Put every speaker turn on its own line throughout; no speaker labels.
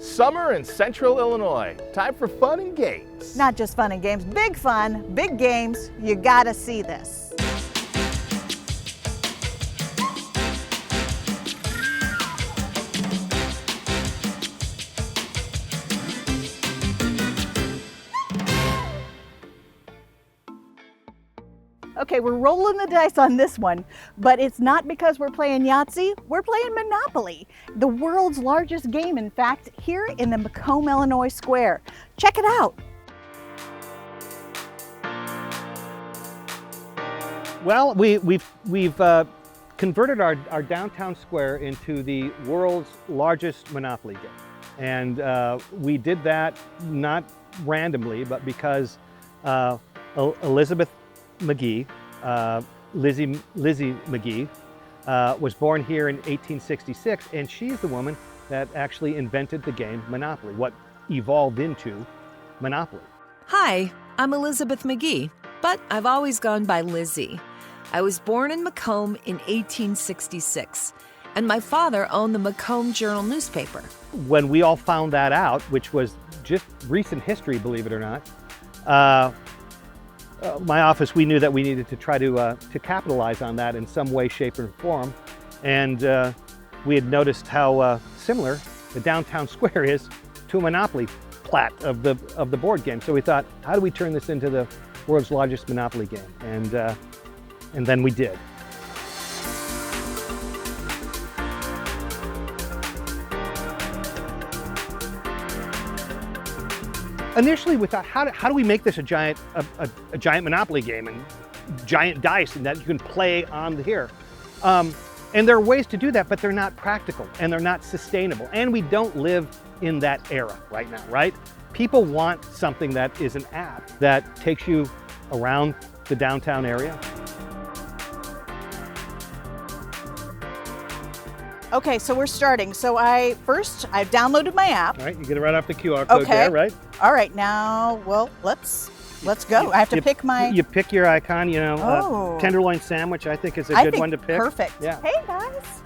Summer in Central Illinois. Time for fun and games.
Not just fun and games, big fun, big games. You gotta see this. Okay, we're rolling the dice on this one, but it's not because we're playing Yahtzee, we're playing Monopoly, the world's largest game, in fact, here in the Macomb, Illinois Square. Check it out.
Well, we've converted our downtown square into the world's largest Monopoly game. And we did that not randomly, but because Elizabeth McGee, Lizzie McGee, was born here in 1866, and she's the woman that actually invented the game Monopoly, what evolved into Monopoly.
Hi, I'm Elizabeth McGee, but I've always gone by Lizzie. I was born in Macomb in 1866, and my father owned the Macomb Journal newspaper.
When we all found that out, which was just recent history, believe it or not, my office, we knew that we needed to try to capitalize on that in some way, shape, or form. And we had noticed how similar the downtown square is to a Monopoly plat of the board game. So we thought, how do we turn this into the world's largest Monopoly game? And then we did. Initially, we thought, how do we make this a giant Monopoly game and giant dice and that you can play on here? And there are ways to do that, but they're not practical and they're not sustainable. And we don't live in that era right now, right? People want something that is an app that takes you around the downtown area.
Okay, so we're starting. So I've downloaded my app.
All right, you get it right off the QR code there, right?
All right, now, well, let's go. I have to pick my...
You pick your icon, you know, tenderloin sandwich, I think is a good one to pick.
Perfect.
Yeah.
Hey, guys.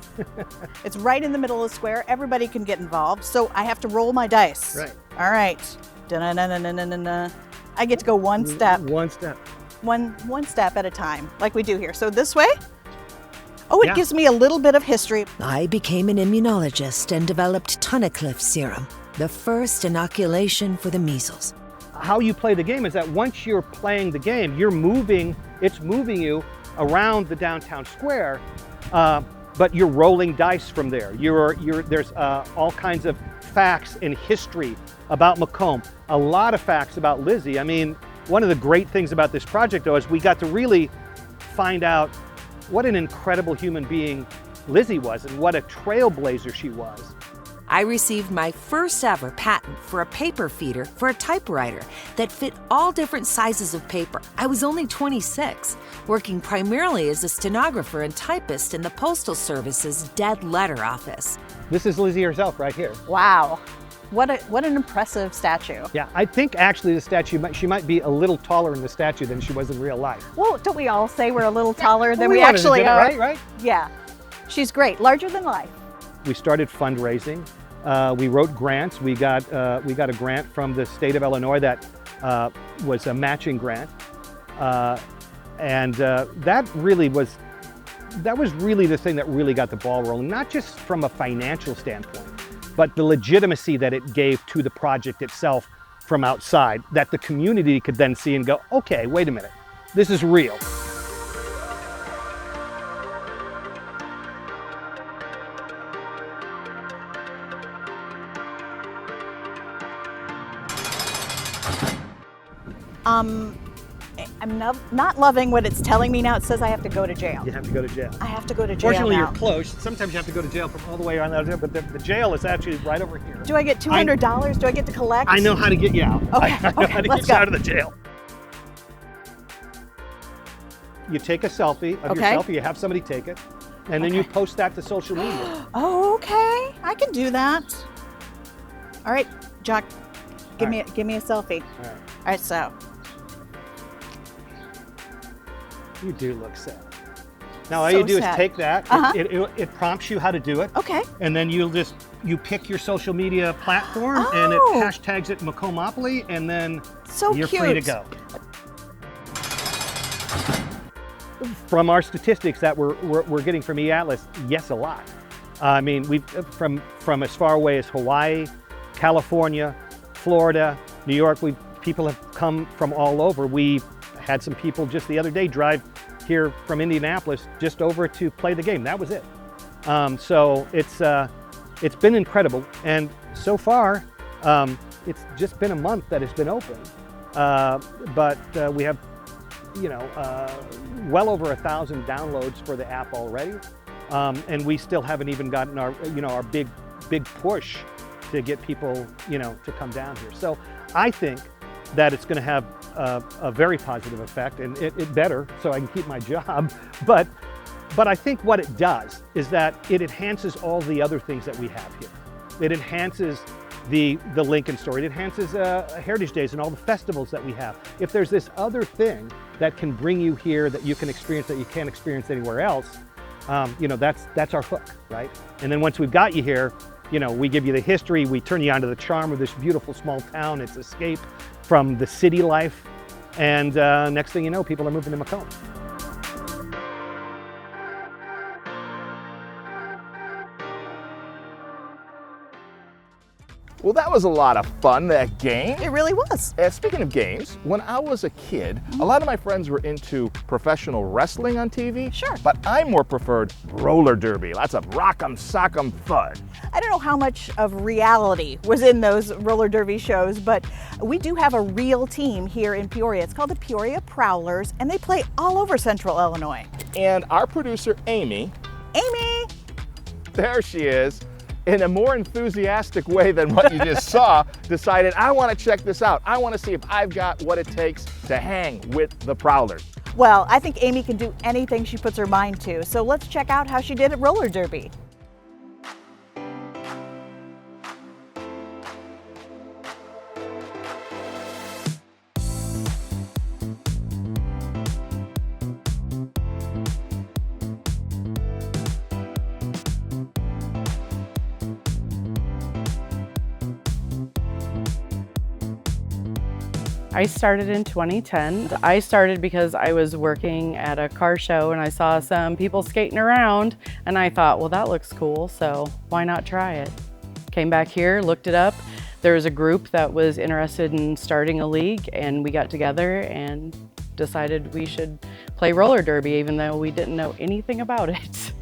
It's right in the middle of the square. Everybody can get involved. So I have to roll my dice.
Right.
All right. Da-na-na-na-na-na-na. I get to go one step.
One step.
One step at a time, like we do here. So this way. Oh, it gives me a little bit of history.
I became an immunologist and developed Tunnicliffe serum, the first inoculation for the measles.
How you play the game is that once you're playing the game, it's moving you around the downtown square, but you're rolling dice from there. There's all kinds of facts and history about Macomb, a lot of facts about Lizzie. I mean, one of the great things about this project, though, is we got to really find out what an incredible human being Lizzie was and what a trailblazer she was.
I received my first ever patent for a paper feeder for a typewriter that fit all different sizes of paper. I was only 26, working primarily as a stenographer and typist in the Postal Service's dead letter office.
This is Lizzie herself right here.
Wow. What an impressive statue.
Yeah, I think actually the statue, she might be a little taller in the statue than she was in real life.
Well, don't we all say we're a little taller than we
wanted to
actually
do it,
are?
Right?
Yeah. She's great, larger than life.
We started fundraising. We wrote grants. We got a grant from the state of Illinois that was a matching grant. And that was really the thing that really got the ball rolling, not just from a financial standpoint, but the legitimacy that it gave to the project itself from outside, that the community could then see and go, okay, wait a minute, this is real.
I'm not loving what it's telling me now. It says I have to go to jail.
You have to go to jail.
I have to go to jail
Fortunately,
now.
you're close. Sometimes you have to go to jail from all the way around there, but the jail is actually right over here.
Do I get $200? Do I get to collect?
I know how to get you out.
Okay,
I know how to
let's
get you
go.
out of the jail. You take a selfie of yourself, or you have somebody take it, and then you post that to social media.
Oh, okay. I can do that. All right, Jack, give me a selfie.
All right.
All right, so.
You do look sad. Now all you do is take that.
Uh-huh.
It prompts you how to do it.
Okay.
And then you'll just you pick your social media platform and it hashtags it Macomopoly, and then
So
you're
cute.
free to go. From our statistics that we're getting from eAtlas, yes, a lot. I mean, we've from as far away as Hawaii, California, Florida, New York. People have come from all over. We had some people just the other day drive here from Indianapolis just over to play the game. That was it. So it's been incredible, and so far it's just been a month that it's been open, but we have well over 1,000 downloads for the app already, and we still haven't even gotten our big push to get people to come down here. So I think that it's going to have a very positive effect, and it better, so I can keep my job. But I think what it does is that it enhances all the other things that we have here. It enhances the Lincoln story. It enhances Heritage Days and all the festivals that we have. If there's this other thing that can bring you here that you can experience that you can't experience anywhere else, that's our hook, right? And then once we've got you here, we give you the history, we turn you onto the charm of this beautiful small town, its escape from the city life, and next thing you know, people are moving to Macomb.
Well, that was a lot of fun, that game.
It really was.
Speaking of games, when I was a kid, a lot of my friends were into professional wrestling on TV.
Sure.
But I more preferred roller derby. Lots of rock'em sock'em fun.
I don't know how much of reality was in those roller derby shows, but we do have a real team here in Peoria. It's called the Peoria Prowlers, and they play all over Central Illinois.
And our producer, Amy, there she is, in a more enthusiastic way than what you just saw, decided, I want to check this out. I want to see if I've got what it takes to hang with the Prowlers.
Well, I think Amy can do anything she puts her mind to, so let's check out how she did at roller derby.
I started in 2010. I started because I was working at a car show and I saw some people skating around and I thought, well, that looks cool, so why not try it? Came back here, looked it up. There was a group that was interested in starting a league, and we got together and decided we should play roller derby even though we didn't know anything about it.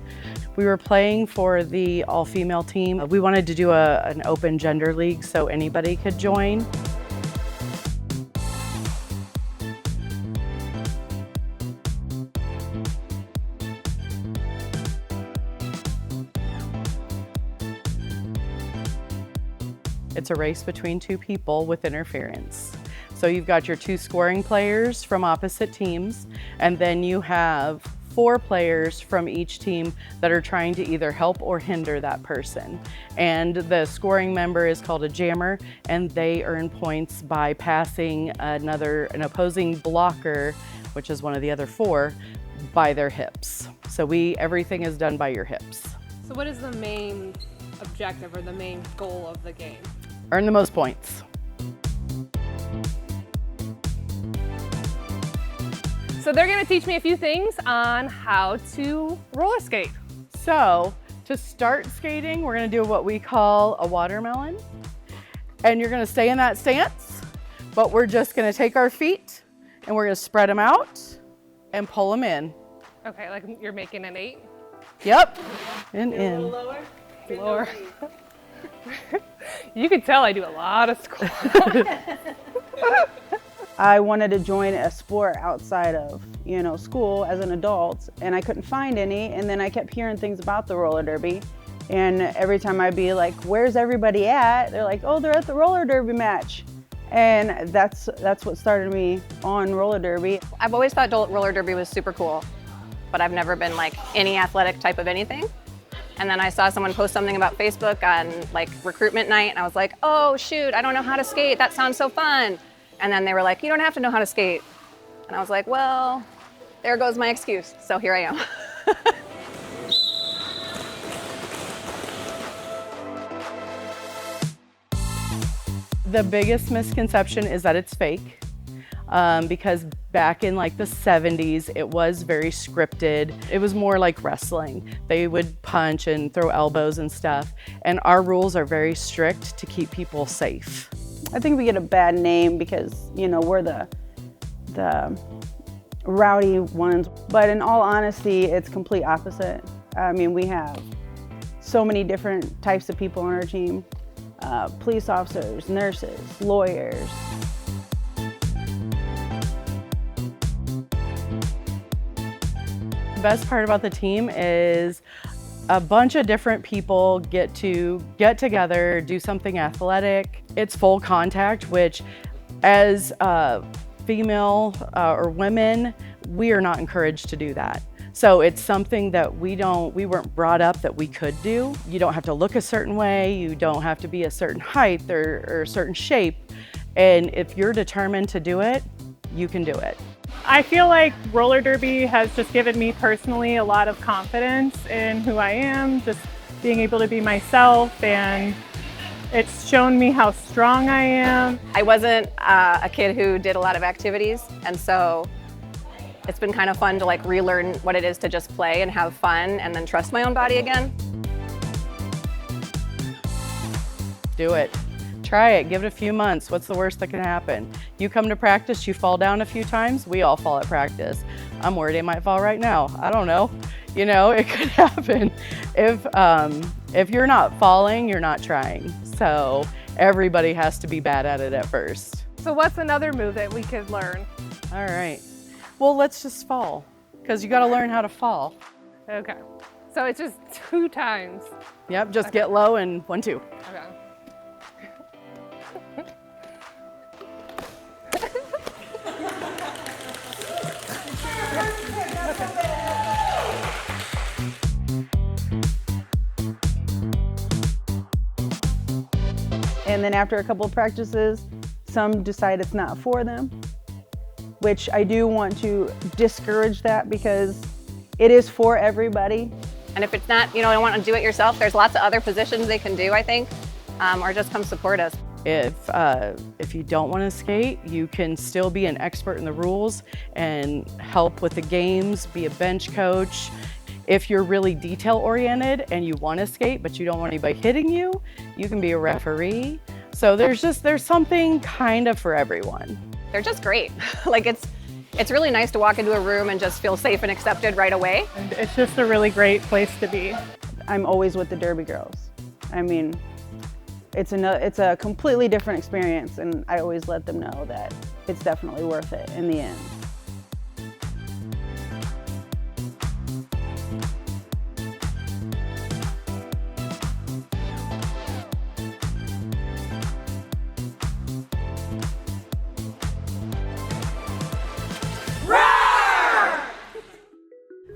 We were playing for the all-female team. We wanted to do an open gender league so anybody could join. It's a race between two people with interference. So you've got your two scoring players from opposite teams, and then you have 4 players from each team that are trying to either help or hinder that person. And the scoring member is called a jammer, and they earn points by passing an opposing blocker, which is one of the other 4, by their hips. So everything is done by your hips.
So what is the main objective or the main goal of the game?
Earn the most points.
So they're gonna teach me a few things on how to roller skate.
So to start skating, we're gonna do what we call a watermelon. And you're gonna stay in that stance, but we're just gonna take our feet and we're gonna spread them out and pull them in.
Okay, like you're making an 8?
Yep, and in.
A little lower. You can tell I do a lot of school.
I wanted to join a sport outside of, school as an adult, and I couldn't find any, and then I kept hearing things about the roller derby, and every time I'd be like, where's everybody at? They're like, oh, they're at the roller derby match. And that's what started me on roller derby.
I've always thought roller derby was super cool, but I've never been like any athletic type of anything. And then I saw someone post something about Facebook on like recruitment night, and I was like, oh shoot, I don't know how to skate, that sounds so fun. And then they were like, you don't have to know how to skate. And I was like, well, there goes my excuse. So here I am.
The biggest misconception is that it's fake. Because back in like the 70s, it was very scripted. It was more like wrestling. They would punch and throw elbows and stuff. And our rules are very strict to keep people safe.
I think we get a bad name because, you know, we're the rowdy ones. But in all honesty, it's complete opposite. I mean, we have so many different types of people on our team. Police officers, nurses, lawyers.
The best part about the team is a bunch of different people get together, do something athletic. It's full contact, which as female or women, we are not encouraged to do that. So it's something that we weren't brought up that we could do. You don't have to look a certain way, you don't have to be a certain height or a certain shape. And if you're determined to do it, you can do it.
I feel like roller derby has just given me personally a lot of confidence in who I am, just being able to be myself, and it's shown me how strong I am.
I wasn't a kid who did a lot of activities, and so it's been kind of fun to like relearn what it is to just play and have fun and then trust my own body again.
Do it. Try it, give it a few months. What's the worst that can happen? You come to practice, you fall down a few times, we all fall at practice. I'm worried I might fall right now. I don't know. You know, it could happen. If you're not falling, you're not trying. So everybody has to be bad at it at first.
So what's another move that we could learn?
All right. Well, let's just fall, because you got to learn how to fall.
Okay. So it's just 2 times.
Yep, just get low and 1, 2.
Okay.
And then after a couple of practices, some decide it's not for them, which I do want to discourage that because it is for everybody.
And if it's not, you know, you want to do it yourself, there's lots of other positions they can do, I think, or just come support us.
If you don't want to skate, you can still be an expert in the rules and help with the games, be a bench coach. If you're really detail oriented and you want to skate but you don't want anybody hitting you, you can be a referee. So there's something kind of for everyone.
They're just great. Like it's really nice to walk into a room and just feel safe and accepted right away.
And it's just a really great place to be.
I'm always with the Derby girls. I mean, it's a completely different experience, and I always let them know that it's definitely worth it in the end.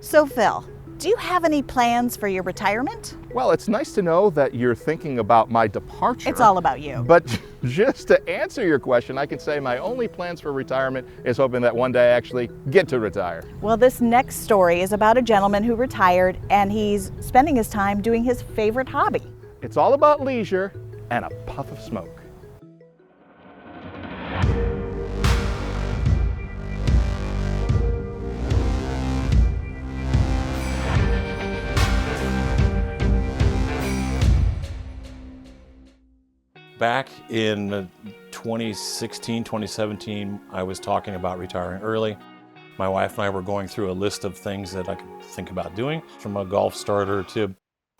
So Phil, do you have any plans for your retirement?
Well, it's nice to know that you're thinking about my departure.
It's all about you.
But just to answer your question, I can say my only plans for retirement is hoping that one day I actually get to retire.
Well, this next story is about a gentleman who retired, and he's spending his time doing his favorite hobby.
It's all about leisure and a puff of smoke.
Back in 2016, 2017, I was talking about retiring early. My wife and I were going through a list of things that I could think about doing, from a golf starter to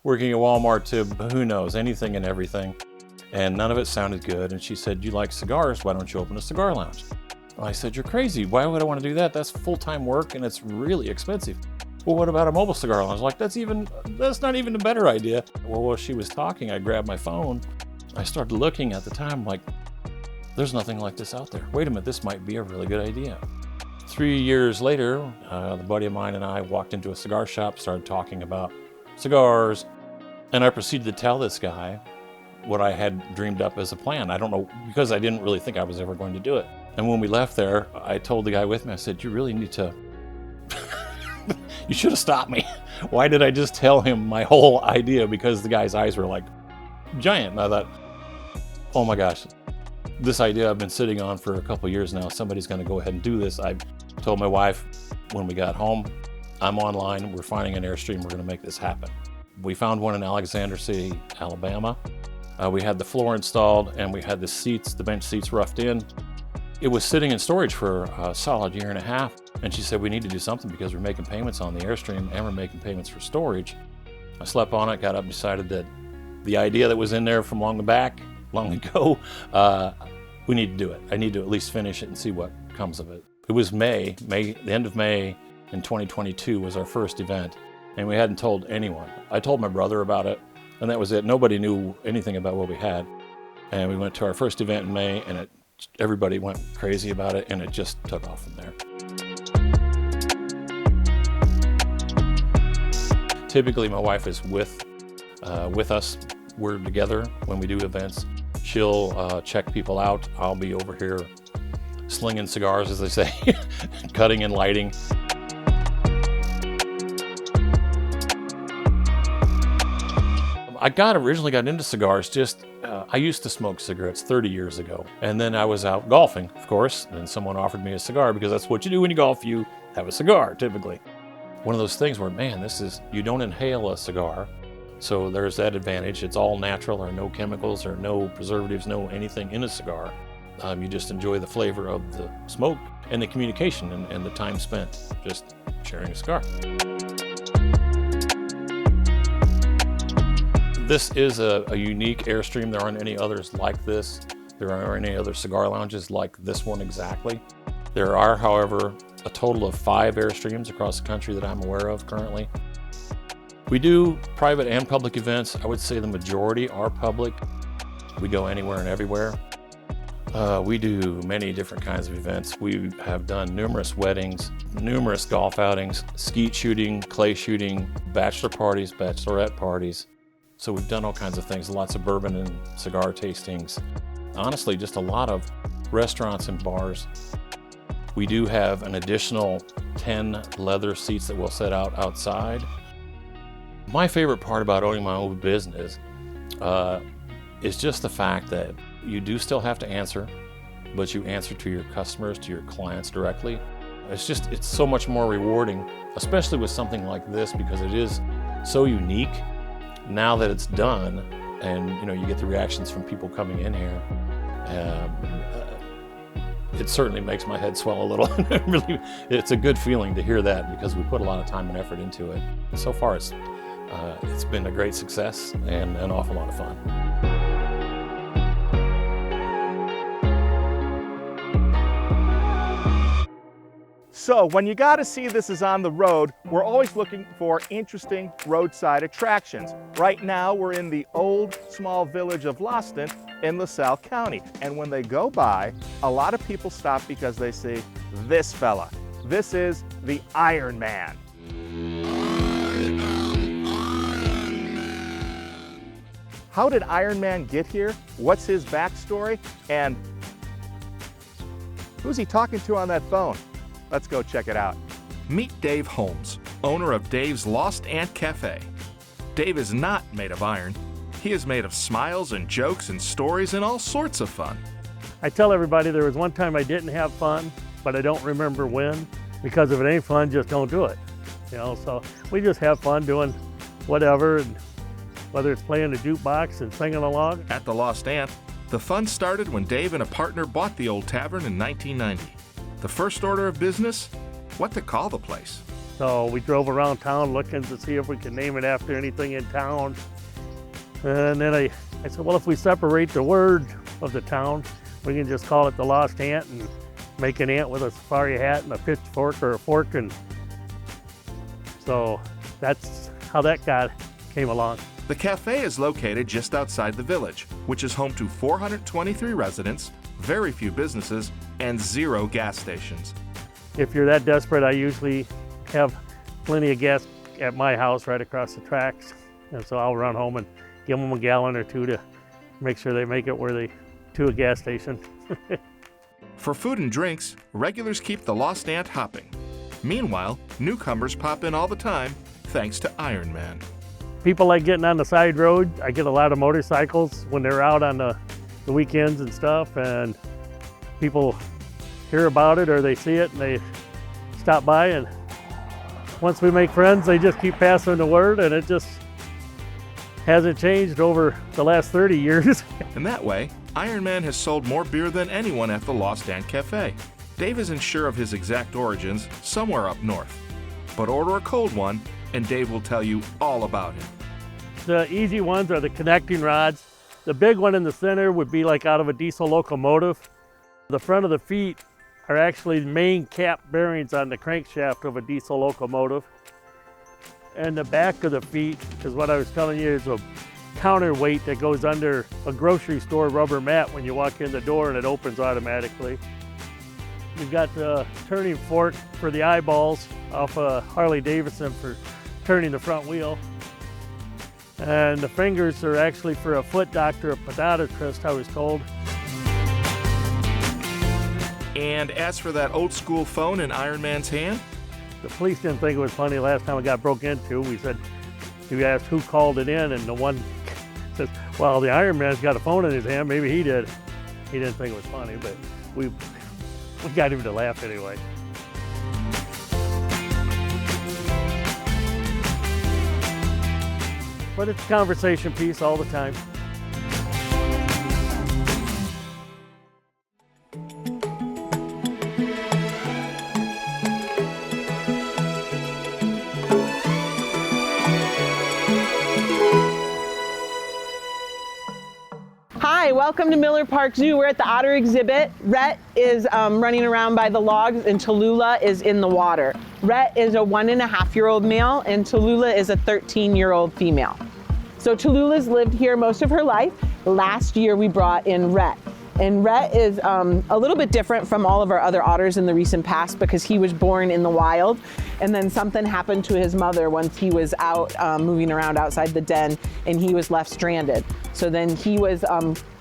working at Walmart to who knows, anything and everything. And none of it sounded good. And she said, "You like cigars, why don't you open a cigar lounge?" Well, I said, "You're crazy. Why would I want to do that? That's full-time work and it's really expensive." "Well, what about a mobile cigar lounge?" Like, that's not even a better idea. Well, while she was talking, I grabbed my phone. I started looking at the time like, there's nothing like this out there. Wait a minute, this might be a really good idea. 3 years later, a buddy of mine and I walked into a cigar shop, started talking about cigars, and I proceeded to tell this guy what I had dreamed up as a plan. I don't know, because I didn't really think I was ever going to do it. And when we left there, I told the guy with me, I said, "You really need to, you should have stopped me. Why did I just tell him my whole idea?" Because the guy's eyes were like giant. And I thought, oh my gosh, this idea I've been sitting on for a couple years now. Somebody's going to go ahead and do this. I told my wife when we got home, I'm online, we're finding an Airstream, we're going to make this happen. We found one in Alexander City, Alabama. We had the floor installed and we had the seats, the bench seats roughed in. It was sitting in storage for a solid year and a half. And she said, we need to do something because we're making payments on the Airstream and we're making payments for storage. I slept on it, got up and decided that the idea that was in there from long ago, we need to do it. I need to at least finish it and see what comes of it. It was the end of May in 2022 was our first event, and we hadn't told anyone. I told my brother about it, and that was it. Nobody knew anything about what we had. And we went to our first event in May, and everybody went crazy about it, and it just took off from there. Typically, my wife is with us. We're together when we do events. She'll check people out. I'll be over here slinging cigars, as they say, cutting and lighting. I originally got into cigars I used to smoke cigarettes 30 years ago. And then I was out golfing, of course, and someone offered me a cigar because that's what you do when you golf, you have a cigar, typically. One of those things where, man, you don't inhale a cigar, so there's that advantage. It's all natural, there are no chemicals, or no preservatives, no anything in a cigar. You just enjoy the flavor of the smoke and the communication and the time spent just sharing a cigar. This is a unique Airstream. There aren't any others like this. There aren't any other cigar lounges like this one exactly. There are, however, a total of 5 Airstreams across the country that I'm aware of currently. We do private and public events. I would say the majority are public. We go anywhere and everywhere. We do many different kinds of events. We have done numerous weddings, numerous golf outings, skeet shooting, clay shooting, bachelor parties, bachelorette parties. So we've done all kinds of things, lots of bourbon and cigar tastings. Honestly, just a lot of restaurants and bars. We do have an additional 10 leather seats that we'll set out outside. My favorite part about owning my own business is just the fact that you do still have to answer, but you answer to your customers, to your clients directly. It's so much more rewarding, especially with something like this, because it is so unique. Now that it's done, and you get the reactions from people coming in here, it certainly makes my head swell a little. It's a good feeling to hear that because we put a lot of time and effort into it. So far, it's been a great success and an awful lot of fun.
So when You Gotta See This is on the road, we're always looking for interesting roadside attractions. Right now we're in the old small village of Loston in LaSalle County. And when they go by, a lot of people stop because they see this fella. This is the Iron Man. How did Iron Man get here? What's his backstory? And who's he talking to on that phone? Let's go check it out. Meet Dave Holmes, owner of Dave's Lost Ant Cafe. Dave is not made of iron. He is made of smiles and jokes and stories and all sorts of fun.
I tell everybody there was one time I didn't have fun, but I don't remember when, because if it ain't fun, just don't do it. So we just have fun doing whatever, and whether it's playing the jukebox and singing along.
At the Lost Ant, the fun started when Dave and a partner bought the old tavern in 1990. The first order of business? What to call the place?
So we drove around town looking to see if we could name it after anything in town. And then I said, well, if we separate the word of the town, we can just call it the Lost Ant and make an ant with a safari hat and a pitchfork or a fork. And so that's how that came along.
The cafe is located just outside the village, which is home to 423 residents, very few businesses, and 0 gas stations.
If you're that desperate, I usually have plenty of gas at my house right across the tracks. And so I'll run home and give them a gallon or 2 to make sure they make it to a gas station.
For food and drinks, regulars keep the Lost Ant hopping. Meanwhile, newcomers pop in all the time, thanks to Iron Man.
People like getting on the side road. I get a lot of motorcycles when they're out on the the weekends and stuff, and people hear about it or they see it and they stop by, and once we make friends, they just keep passing the word, and it just hasn't changed over the last 30 years.
And that way, Ironman has sold more beer than anyone at the Lost Ant Cafe. Dave isn't sure of his exact origins, somewhere up north. But order a cold one, and Dave will tell you all about it.
The easy ones are the connecting rods. The big one in the center would be like out of a diesel locomotive. The front of the feet are actually main cap bearings on the crankshaft of a diesel locomotive. And the back of the feet is what I was telling you, is a counterweight that goes under a grocery store rubber mat when you walk in the door, and it opens automatically. You've got the turning fork for the eyeballs off a Harley Davidson for turning the front wheel. And the fingers are actually for a foot doctor, a podiatrist, I was told.
And as for that old school phone in Ironman's hand,
the police didn't think it was funny last time it got broke into. We asked who called it in, and the one says, well, the Ironman's got a phone in his hand, maybe he did. He didn't think it was funny, but we got him to laugh anyway. But it's a conversation piece all the time.
Hi, welcome to Miller Park Zoo. We're at the otter exhibit. Rhett is running around by the logs, and Tallulah is in the water. Rhett is a 1.5-year-old male, and Tallulah is a 13-year-old female. So Tallulah's lived here most of her life. Last year we brought in Rhett. And Rhett is a little bit different from all of our other otters in the recent past because he was born in the wild, and then something happened to his mother once he was out moving around outside the den, and he was left stranded. So then he was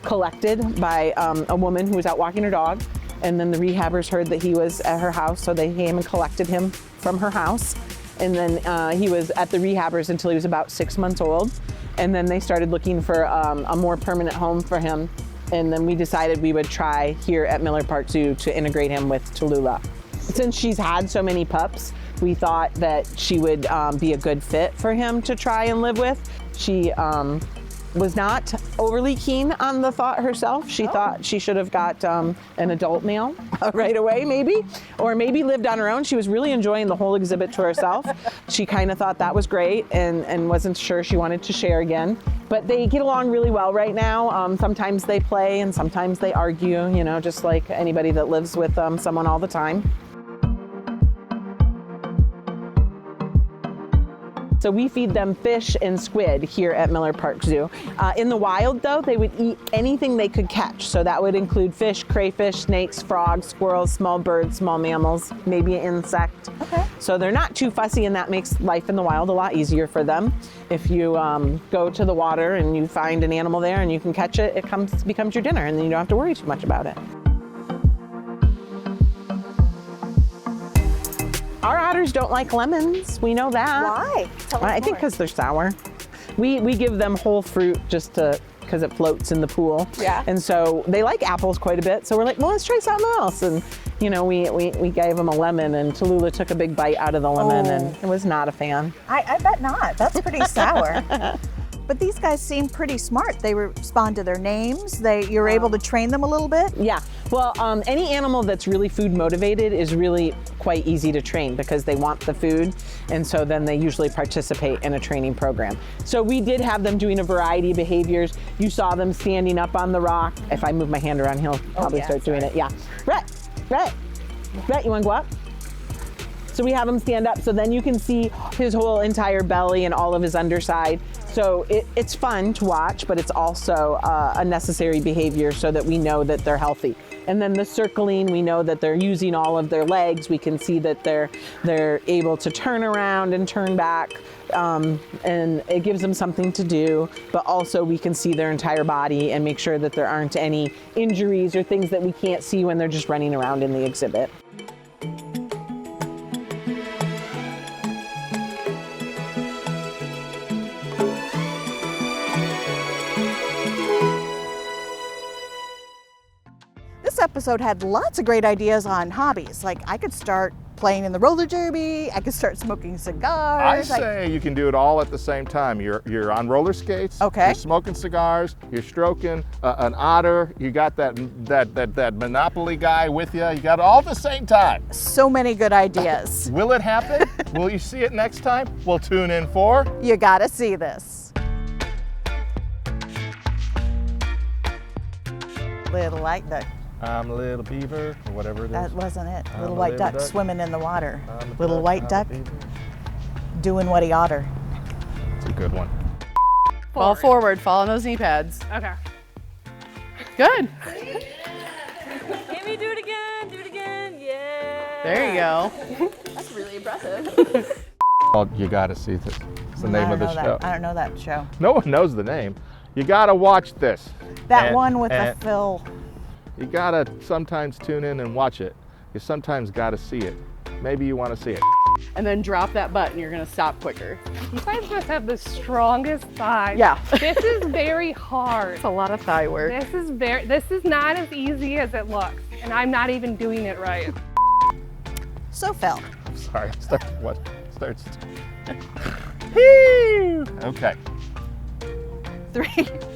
collected by a woman who was out walking her dog, and then the rehabbers heard that he was at her house, so they came and collected him from her house. And then he was at the rehabbers until he was about 6 months old, and then they started looking for a more permanent home for him. And then we decided we would try here at Miller Park Zoo to integrate him with Tallulah. Since she's had so many pups, we thought that she would be a good fit for him to try and live with. She was not overly keen on the thought herself. She thought she should have got an adult male right away, maybe, or maybe lived on her own. She was really enjoying the whole exhibit to herself. She kind of thought that was great and wasn't sure she wanted to share again. But they get along really well right now. Sometimes they play and sometimes they argue, you know, just like anybody that lives with someone all the time. So we feed them fish and squid here at Miller Park Zoo. In the wild though, they would eat anything they could catch. So that would include fish, crayfish, snakes, frogs, squirrels, small birds, small mammals, maybe an insect. Okay. So they're not too fussy, and that makes life in the wild a lot easier for them. If you go to the water and you find an animal there and you can catch it, it becomes your dinner, and then you don't have to worry too much about it. Our otters don't like lemons. We know that.
Why? Tell us
I think because they're sour. We give them whole fruit just because it floats in the pool.
Yeah.
And so they like apples quite a bit. So we're like, well, let's try something else. And you know, we gave them a lemon, and Tallulah took a big bite out of the lemon and was not a fan.
I bet not. That's pretty sour. But these guys seem pretty smart. They respond to their names. You're able to train them a little bit?
Yeah. Well, any animal that's really food motivated is really quite easy to train because they want the food, and so then they usually participate in a training program. So we did have them doing a variety of behaviors. You saw them standing up on the rock. If I move my hand around, he'll probably start doing it. Yeah. Rhett, you want to go up? So we have him stand up, so then you can see his whole entire belly and all of his underside. So it's fun to watch, but it's also a necessary behavior so that we know that they're healthy. And then the circling, we know that they're using all of their legs. We can see that they're able to turn around and turn back, and it gives them something to do. But also we can see their entire body and make sure that there aren't any injuries or things that we can't see when they're just running around in the exhibit.
this episode had lots of great ideas on hobbies. Like I could start playing in the roller derby, I could start smoking
I
cigars.
say you can do it all at the same time. You're on roller skates.
Okay.
You're smoking cigars. You're stroking an otter. You got that Monopoly guy with you. You got it all at the same time.
So many good ideas.
Will it happen? Will you see it next time? We'll tune in for
You gotta see this. Little white duck.
I'm a little beaver, or whatever it is.
That wasn't it.
I'm
Little
a
white
little
duck
duck.
swimming in the water.
I'm a
Little
duck,
white
I'm a
duck
beaver.
doing what he oughter.
It's a good one.
Fall forward, fall on those knee pads.
Okay.
Good.
Can we do it again, yeah.
There you go.
That's really impressive.
Oh, you gotta see this. It's the name of the show.
I don't know that show.
No one knows the name. You gotta watch this.
That
And-
one with the
and
Phil.
You gotta sometimes tune in and watch it. You sometimes gotta see it. Maybe you wanna see it.
And then drop that button, you're gonna stop quicker.
You guys must have the strongest thighs.
Yeah.
This is very hard.
It's a lot of thigh work.
This is not as easy as it looks. And I'm not even doing it right.
So Phil.
I'm sorry. Starts. Okay.
3,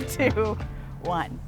2, 1.